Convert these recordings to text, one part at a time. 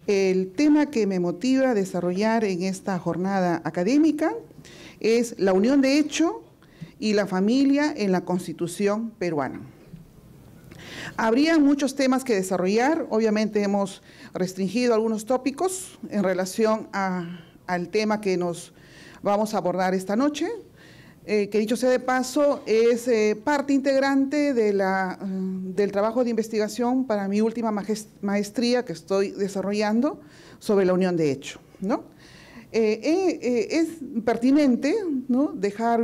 El tema que me motiva a desarrollar en esta jornada académica es la unión de hecho y la familia en la Constitución peruana. Habría muchos temas que desarrollar, obviamente hemos restringido algunos tópicos en relación al tema que nos vamos a abordar esta noche, que dicho sea de paso es parte integrante de del trabajo de investigación para mi última maestría que estoy desarrollando sobre la unión de hecho, ¿no? Es pertinente, ¿no?, dejar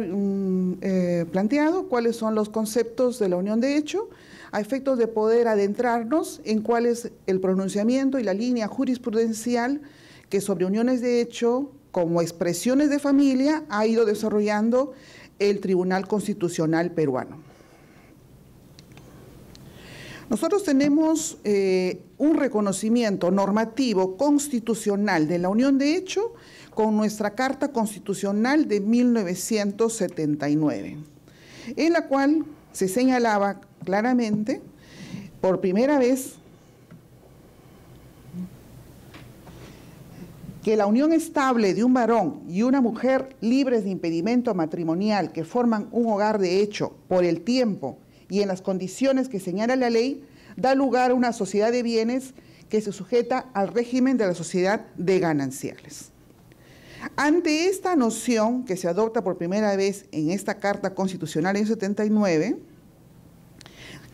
planteado cuáles son los conceptos de la unión de hecho a efectos de poder adentrarnos en cuál es el pronunciamiento y la línea jurisprudencial que sobre uniones de hecho como expresiones de familia ha ido desarrollando el Tribunal Constitucional peruano. Nosotros tenemos un reconocimiento normativo constitucional de la unión de hecho con nuestra Carta Constitucional de 1979, en la cual se señalaba claramente, por primera vez, que la unión estable de un varón y una mujer libres de impedimento matrimonial que forman un hogar de hecho por el tiempo y en las condiciones que señala la ley, da lugar a una sociedad de bienes que se sujeta al régimen de la sociedad de gananciales. Ante esta noción que se adopta por primera vez en esta Carta Constitucional en 79,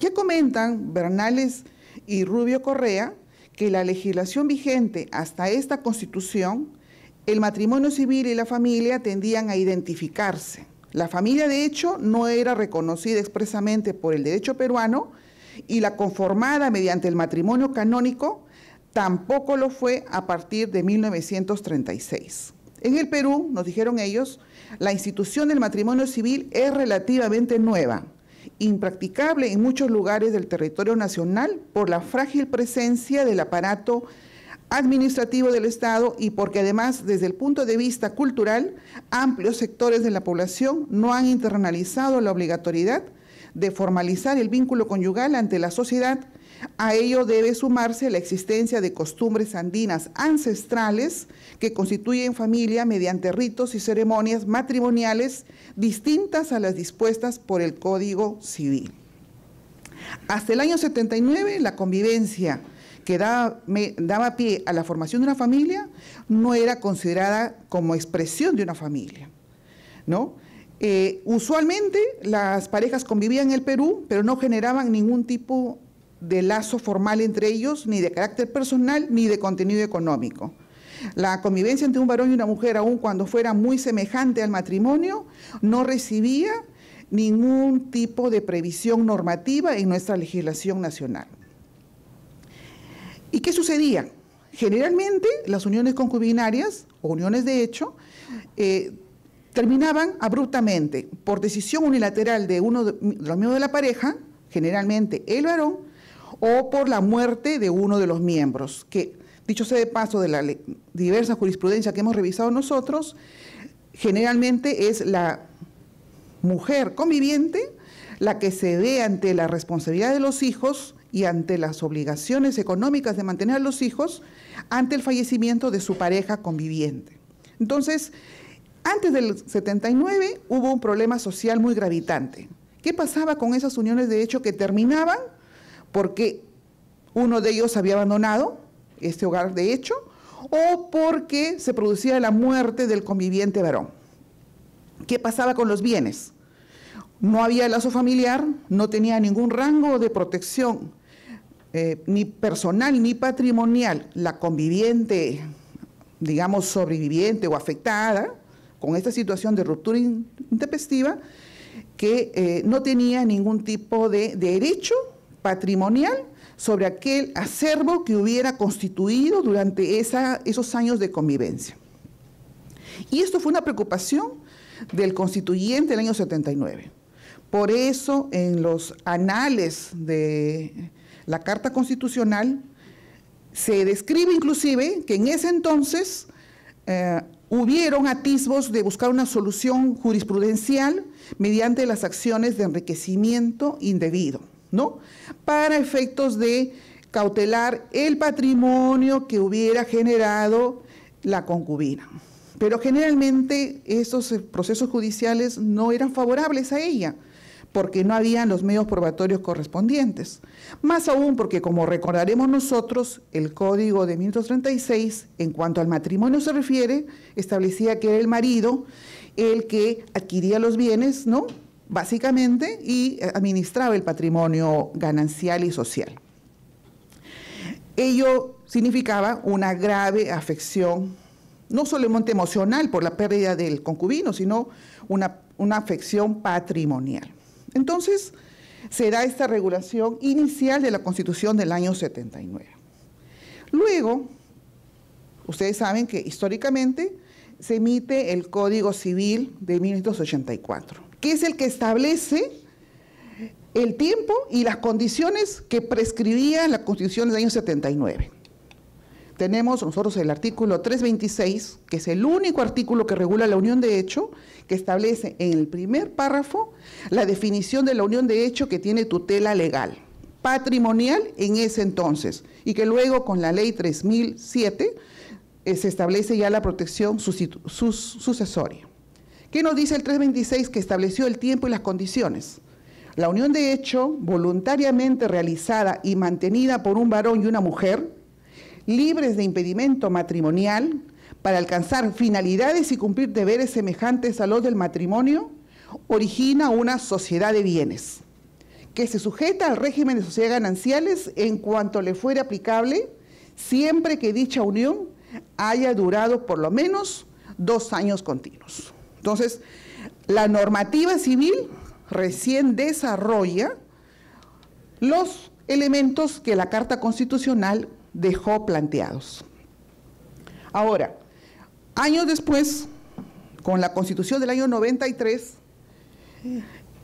ya comentan Bernales y Rubio Correa que la legislación vigente hasta esta Constitución, el matrimonio civil y la familia tendían a identificarse. La familia, de hecho, no era reconocida expresamente por el derecho peruano y la conformada mediante el matrimonio canónico tampoco lo fue a partir de 1936. En el Perú, nos dijeron ellos, la institución del matrimonio civil es relativamente nueva, impracticable en muchos lugares del territorio nacional por la frágil presencia del aparato administrativo del Estado y porque además, desde el punto de vista cultural, amplios sectores de la población no han internalizado la obligatoriedad de formalizar el vínculo conyugal ante la sociedad. A ello debe sumarse la existencia de costumbres andinas ancestrales que constituyen familia mediante ritos y ceremonias matrimoniales distintas a las dispuestas por el Código Civil. Hasta el año 79, la convivencia que daba pie a la formación de una familia no era considerada como expresión de una familia, ¿no? Usualmente las parejas convivían en el Perú, pero no generaban ningún tipo de lazo formal entre ellos, ni de carácter personal, ni de contenido económico. La convivencia entre un varón y una mujer, aun cuando fuera muy semejante al matrimonio, no recibía ningún tipo de previsión normativa en nuestra legislación nacional. ¿Y qué sucedía? Generalmente las uniones concubinarias o uniones de hecho terminaban abruptamente por decisión unilateral de uno de los miembros de la pareja, generalmente el varón, o por la muerte de uno de los miembros, que, dicho sea de paso, de la diversa jurisprudencia que hemos revisado nosotros, generalmente es la mujer conviviente la que se ve ante la responsabilidad de los hijos y ante las obligaciones económicas de mantener a los hijos ante el fallecimiento de su pareja conviviente. Entonces, antes del 79 hubo un problema social muy gravitante. ¿Qué pasaba con esas uniones de hecho que terminaban porque uno de ellos había abandonado este hogar de hecho o porque se producía la muerte del conviviente varón? ¿Qué pasaba con los bienes? No había lazo familiar, no tenía ningún rango de protección, ni personal ni patrimonial, la conviviente, digamos, sobreviviente o afectada con esta situación de ruptura intempestiva, que no tenía ningún tipo de derecho patrimonial sobre aquel acervo que hubiera constituido durante esos años de convivencia. Y esto fue una preocupación del constituyente del año 79. Por eso, en los anales de la Carta Constitucional, se describe inclusive que en ese entonces hubieron atisbos de buscar una solución jurisprudencial mediante las acciones de enriquecimiento indebido, ¿no?, para efectos de cautelar el patrimonio que hubiera generado la concubina. Pero generalmente esos procesos judiciales no eran favorables a ella, porque no habían los medios probatorios correspondientes. Más aún porque, como recordaremos nosotros, el Código de 1936, en cuanto al matrimonio se refiere, establecía que era el marido el que adquiría los bienes, ¿no?, básicamente, y administraba el patrimonio ganancial y social. Ello significaba una grave afección, no solamente emocional por la pérdida del concubino, sino una afección patrimonial. Entonces, se da esta regulación inicial de la Constitución del año 79. Luego, ustedes saben que históricamente se emite el Código Civil de 1984, que es el que establece el tiempo y las condiciones que prescribía la Constitución del año 79. Tenemos nosotros el artículo 326, que es el único artículo que regula la unión de hecho, que establece en el primer párrafo la definición de la unión de hecho que tiene tutela legal, patrimonial en ese entonces, y que luego con la ley 3007 se establece ya la protección sucesoria. ¿Qué nos dice el 326? Que estableció el tiempo y las condiciones. La unión de hecho, voluntariamente realizada y mantenida por un varón y una mujer, libres de impedimento matrimonial, para alcanzar finalidades y cumplir deberes semejantes a los del matrimonio, origina una sociedad de bienes, que se sujeta al régimen de sociedades gananciales en cuanto le fuere aplicable, siempre que dicha unión haya durado por lo menos 2 años continuos. Entonces, la normativa civil recién desarrolla los elementos que la Carta Constitucional dejó planteados. Ahora, años después, con la Constitución del año 93,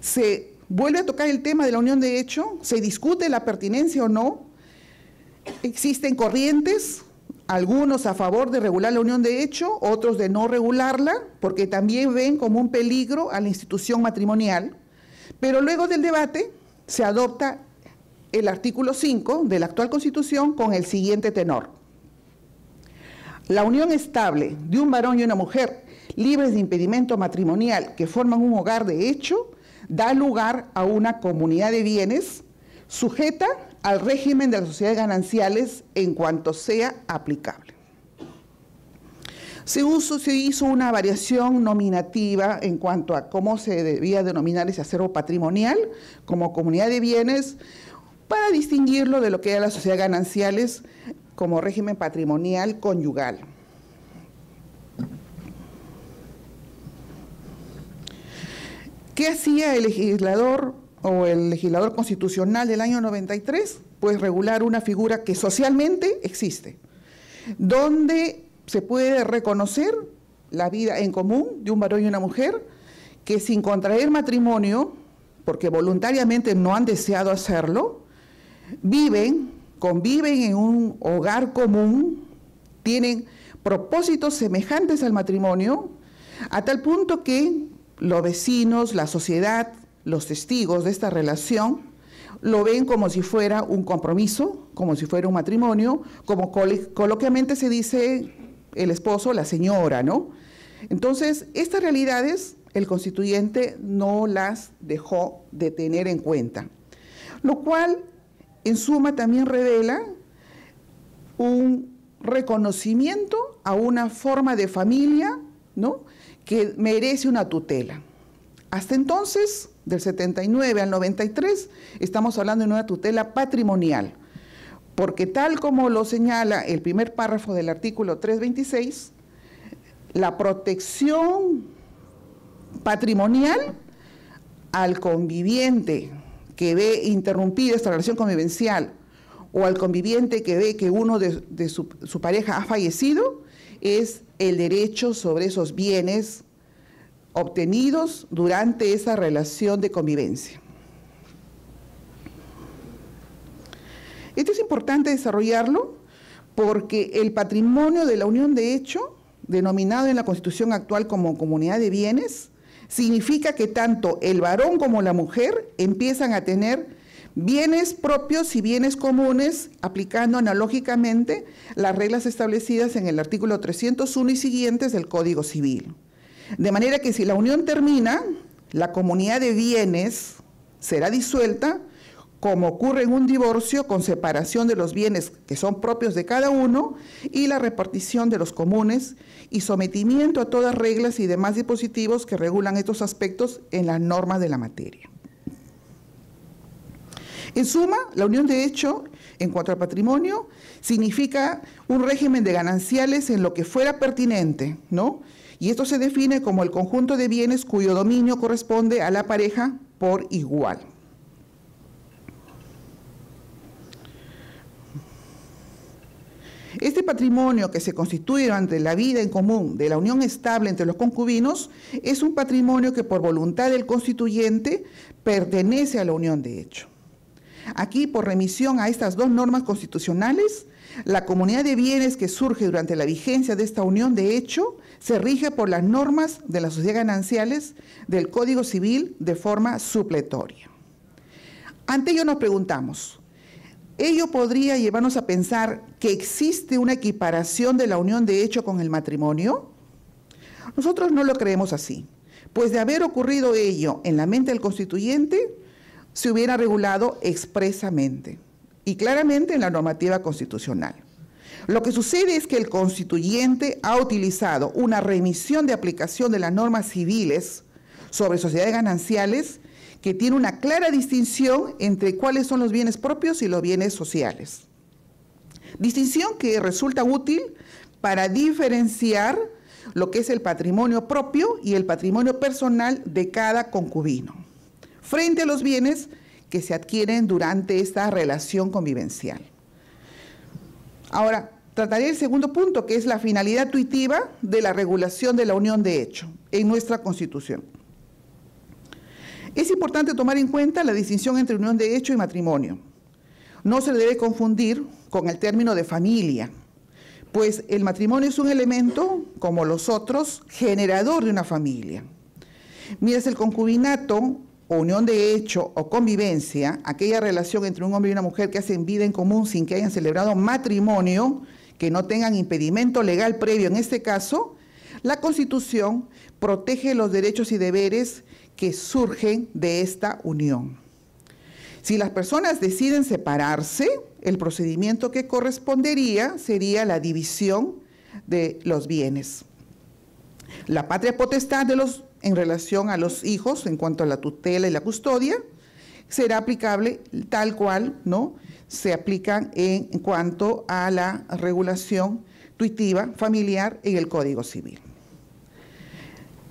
se vuelve a tocar el tema de la unión de hecho, se discute la pertinencia o no, existen corrientes, algunos a favor de regular la unión de hecho, otros de no regularla, porque también ven como un peligro a la institución matrimonial, pero luego del debate se adopta el artículo 5 de la actual Constitución con el siguiente tenor: la unión estable de un varón y una mujer libres de impedimento matrimonial que forman un hogar de hecho da lugar a una comunidad de bienes sujeta al régimen de las sociedades gananciales en cuanto sea aplicable. Se hizo una variación nominativa en cuanto a cómo se debía denominar ese acervo patrimonial como comunidad de bienes, para distinguirlo de lo que eran las sociedades gananciales como régimen patrimonial conyugal. ¿Qué hacía el legislador o el legislador constitucional del año 93? Pues regular una figura que socialmente existe, donde se puede reconocer la vida en común de un varón y una mujer que, sin contraer matrimonio, porque voluntariamente no han deseado hacerlo, conviven en un hogar común, tienen propósitos semejantes al matrimonio, a tal punto que los vecinos, la sociedad, los testigos de esta relación, lo ven como si fuera un compromiso, como si fuera un matrimonio, como coloquialmente se dice el esposo, la señora, ¿no? Entonces, estas realidades el constituyente no las dejó de tener en cuenta, lo cual en suma también revela un reconocimiento a una forma de familia, ¿no?, que merece una tutela. Hasta entonces, del 79 al 93, estamos hablando de una tutela patrimonial, porque tal como lo señala el primer párrafo del artículo 326, la protección patrimonial al conviviente que ve interrumpida esta relación convivencial o al conviviente que ve que uno de su pareja ha fallecido, es el derecho sobre esos bienes obtenidos durante esa relación de convivencia. Esto es importante desarrollarlo porque el patrimonio de la unión de hecho, denominado en la Constitución actual como comunidad de bienes, significa que tanto el varón como la mujer empiezan a tener bienes propios y bienes comunes, aplicando analógicamente las reglas establecidas en el artículo 301 y siguientes del Código Civil. De manera que si la unión termina, la comunidad de bienes será disuelta, como ocurre en un divorcio, con separación de los bienes que son propios de cada uno y la repartición de los comunes y sometimiento a todas reglas y demás dispositivos que regulan estos aspectos en las normas de la materia. En suma, la unión de hecho, en cuanto al patrimonio, significa un régimen de gananciales en lo que fuera pertinente, ¿no? Y esto se define como el conjunto de bienes cuyo dominio corresponde a la pareja por igual. Este patrimonio que se constituye durante la vida en común de la unión estable entre los concubinos es un patrimonio que por voluntad del constituyente pertenece a la unión de hecho. Aquí, por remisión a estas dos normas constitucionales, la comunidad de bienes que surge durante la vigencia de esta unión de hecho se rige por las normas de las sociedades gananciales del Código Civil de forma supletoria. Ante ello nos preguntamos, ¿ello podría llevarnos a pensar que existe una equiparación de la unión de hecho con el matrimonio? Nosotros no lo creemos así, pues de haber ocurrido ello en la mente del constituyente, se hubiera regulado expresamente y claramente en la normativa constitucional. Lo que sucede es que el constituyente ha utilizado una remisión de aplicación de las normas civiles sobre sociedades gananciales que tiene una clara distinción entre cuáles son los bienes propios y los bienes sociales. Distinción que resulta útil para diferenciar lo que es el patrimonio propio y el patrimonio personal de cada concubino, frente a los bienes que se adquieren durante esta relación convivencial. Ahora, trataré el segundo punto, que es la finalidad tuitiva de la regulación de la unión de hecho en nuestra Constitución. Es importante tomar en cuenta la distinción entre unión de hecho y matrimonio. No se debe confundir con el término de familia, pues el matrimonio es un elemento, como los otros, generador de una familia. Mientras el concubinato, o unión de hecho o convivencia, aquella relación entre un hombre y una mujer que hacen vida en común sin que hayan celebrado matrimonio, que no tengan impedimento legal previo en este caso, la Constitución protege los derechos y deberes que surgen de esta unión. Si las personas deciden separarse, el procedimiento que correspondería sería la división de los bienes. La patria potestad en relación a los hijos, en cuanto a la tutela y la custodia, será aplicable tal cual, ¿no?, se aplican en cuanto a la regulación tuitiva familiar en el Código Civil.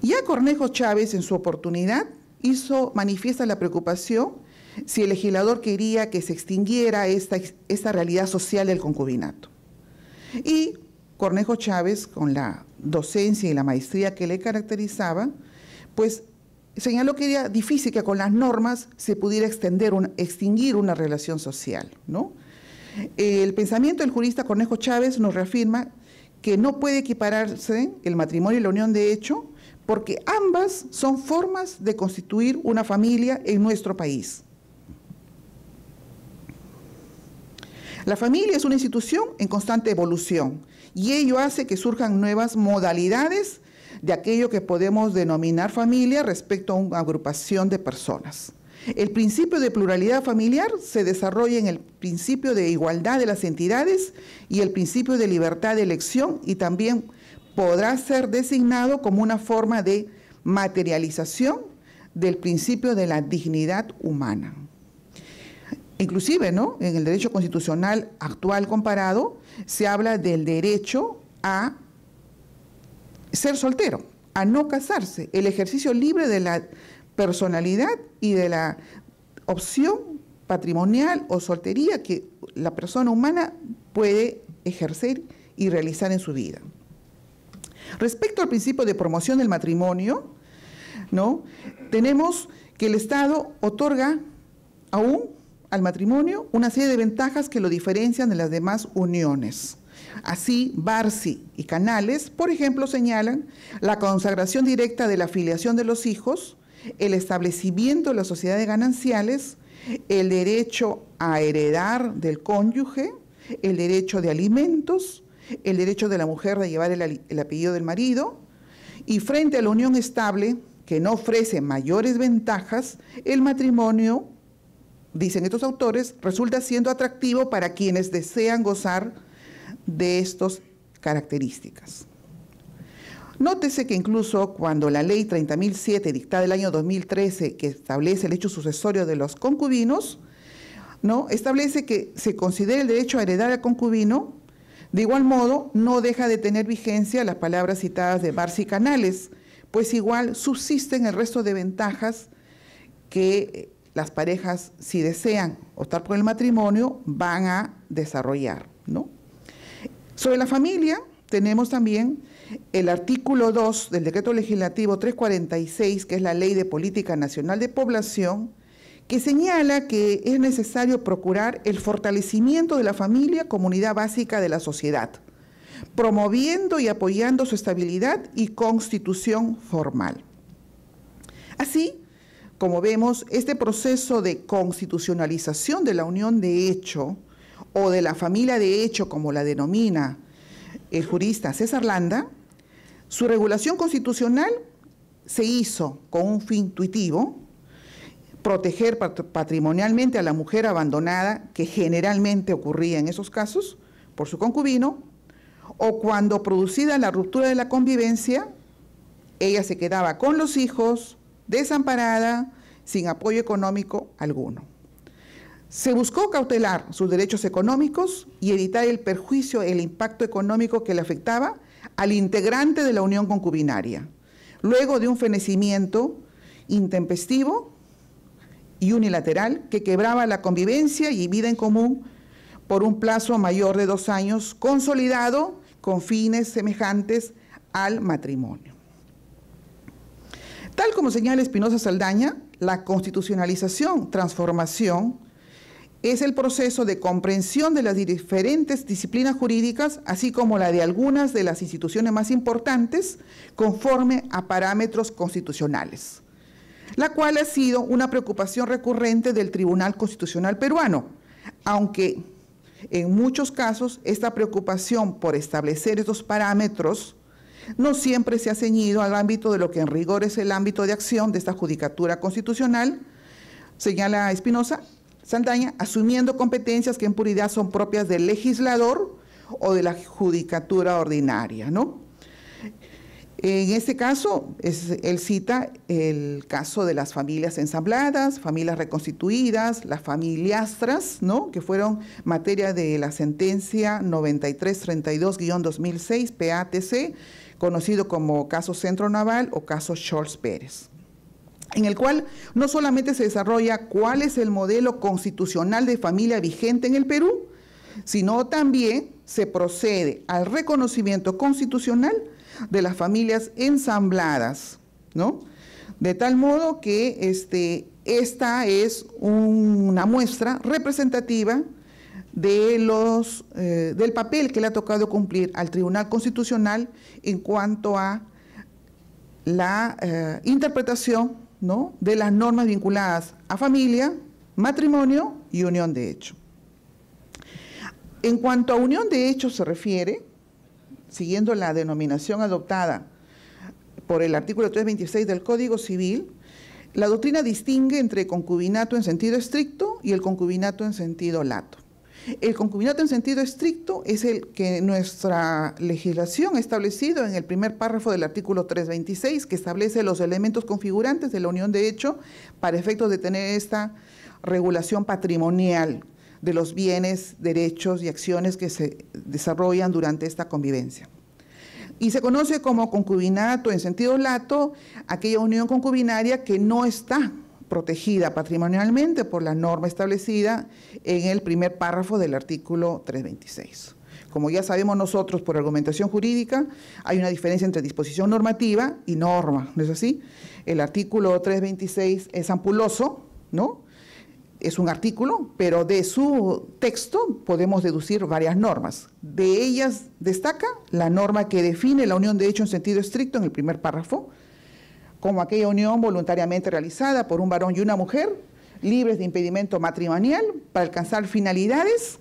Ya Cornejo Chávez, en su oportunidad, manifiesta la preocupación si el legislador quería que se extinguiera esta realidad social del concubinato. Y Cornejo Chávez, con la docencia y la maestría que le caracterizaba, pues señaló que era difícil que con las normas se pudiera extinguir una relación social, ¿no? El pensamiento del jurista Cornejo Chávez nos reafirma que no puede equipararse el matrimonio y la unión de hecho, porque ambas son formas de constituir una familia en nuestro país. La familia es una institución en constante evolución y ello hace que surjan nuevas modalidades de aquello que podemos denominar familia respecto a una agrupación de personas. El principio de pluralidad familiar se desarrolla en el principio de igualdad de las entidades y el principio de libertad de elección, y también podrá ser designado como una forma de materialización del principio de la dignidad humana. Inclusive, ¿no?, en el derecho constitucional actual comparado, se habla del derecho a ser soltero, a no casarse, el ejercicio libre de la personalidad y de la opción patrimonial o soltería que la persona humana puede ejercer y realizar en su vida. Respecto al principio de promoción del matrimonio, ¿no?, tenemos que el Estado otorga aún al matrimonio una serie de ventajas que lo diferencian de las demás uniones. Así, Barsi y Canales, por ejemplo, señalan la consagración directa de la filiación de los hijos, el establecimiento de las sociedades gananciales, el derecho a heredar del cónyuge, el derecho de alimentos, el derecho de la mujer de llevar el apellido del marido, y frente a la unión estable, que no ofrece mayores ventajas, el matrimonio, dicen estos autores, resulta siendo atractivo para quienes desean gozar de estas características. Nótese que incluso cuando la ley 30.007, dictada el año 2013, que establece el hecho sucesorio de los concubinos, ¿no?, establece que se considera el derecho a heredar al concubino, de igual modo no deja de tener vigencia las palabras citadas de Barsi y Canales, pues igual subsisten el resto de ventajas que las parejas, si desean optar por el matrimonio, van a desarrollar, ¿no? Sobre la familia, tenemos también el artículo 2 del Decreto Legislativo 346, que es la Ley de Política Nacional de Población, que señala que es necesario procurar el fortalecimiento de la familia como unidad básica de la sociedad, promoviendo y apoyando su estabilidad y constitución formal. Así, como vemos, este proceso de constitucionalización de la unión de hecho, o de la familia de hecho, como la denomina el jurista César Landa, su regulación constitucional se hizo con un fin tuitivo: proteger patrimonialmente a la mujer abandonada, que generalmente ocurría en esos casos, por su concubino, o cuando producida la ruptura de la convivencia, ella se quedaba con los hijos, desamparada, sin apoyo económico alguno. Se buscó cautelar sus derechos económicos y evitar el perjuicio, el impacto económico que le afectaba al integrante de la unión concubinaria, luego de un fenecimiento intempestivo y unilateral que quebraba la convivencia y vida en común por un plazo mayor de 2 años, consolidado con fines semejantes al matrimonio. Tal como señala Espinosa Saldaña, la constitucionalización, transformación, es el proceso de comprensión de las diferentes disciplinas jurídicas, así como la de algunas de las instituciones más importantes, conforme a parámetros constitucionales, la cual ha sido una preocupación recurrente del Tribunal Constitucional peruano, aunque en muchos casos esta preocupación por establecer estos parámetros no siempre se ha ceñido al ámbito de lo que en rigor es el ámbito de acción de esta judicatura constitucional, señala Espinosa Saldaña, asumiendo competencias que en puridad son propias del legislador o de la judicatura ordinaria, ¿no? En este caso, él cita el caso de las familias ensambladas, familias reconstituidas, las familiastras, ¿no?, que fueron materia de la sentencia 9332-2006 PATC, conocido como caso Centro Naval o caso Scholz Pérez, en el cual no solamente se desarrolla cuál es el modelo constitucional de familia vigente en el Perú, sino también se procede al reconocimiento constitucional de las familias ensambladas, ¿no? De tal modo que esta es una muestra representativa de del papel que le ha tocado cumplir al Tribunal Constitucional en cuanto a la interpretación, ¿no?, de las normas vinculadas a familia, matrimonio y unión de hecho. En cuanto a unión de hecho se refiere, siguiendo la denominación adoptada por el artículo 326 del Código Civil, la doctrina distingue entre concubinato en sentido estricto y el concubinato en sentido lato. El concubinato en sentido estricto es el que nuestra legislación ha establecido en el primer párrafo del artículo 326, que establece los elementos configurantes de la unión de hecho para efectos de tener esta regulación patrimonial de los bienes, derechos y acciones que se desarrollan durante esta convivencia. Y se conoce como concubinato en sentido lato aquella unión concubinaria que no está protegida patrimonialmente por la norma establecida en el primer párrafo del artículo 326. Como ya sabemos nosotros por argumentación jurídica, hay una diferencia entre disposición normativa y norma, ¿no es así? El artículo 326 es ampuloso, ¿no? Es un artículo, pero de su texto podemos deducir varias normas. De ellas destaca la norma que define la unión de hecho en sentido estricto en el primer párrafo, como aquella unión voluntariamente realizada por un varón y una mujer, libres de impedimento matrimonial para alcanzar finalidades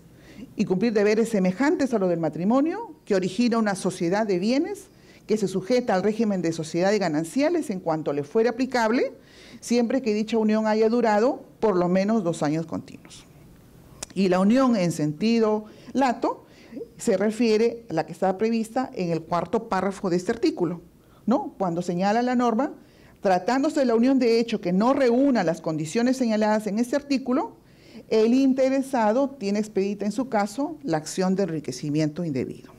y cumplir deberes semejantes a los del matrimonio, que origina una sociedad de bienes que se sujeta al régimen de sociedades gananciales en cuanto le fuera aplicable, siempre que dicha unión haya durado por lo menos 2 años continuos. Y la unión en sentido lato se refiere a la que está prevista en el 4º párrafo de este artículo, ¿no? Cuando señala la norma, tratándose de la unión de hecho que no reúna las condiciones señaladas en este artículo, el interesado tiene expedita en su caso la acción de enriquecimiento indebido.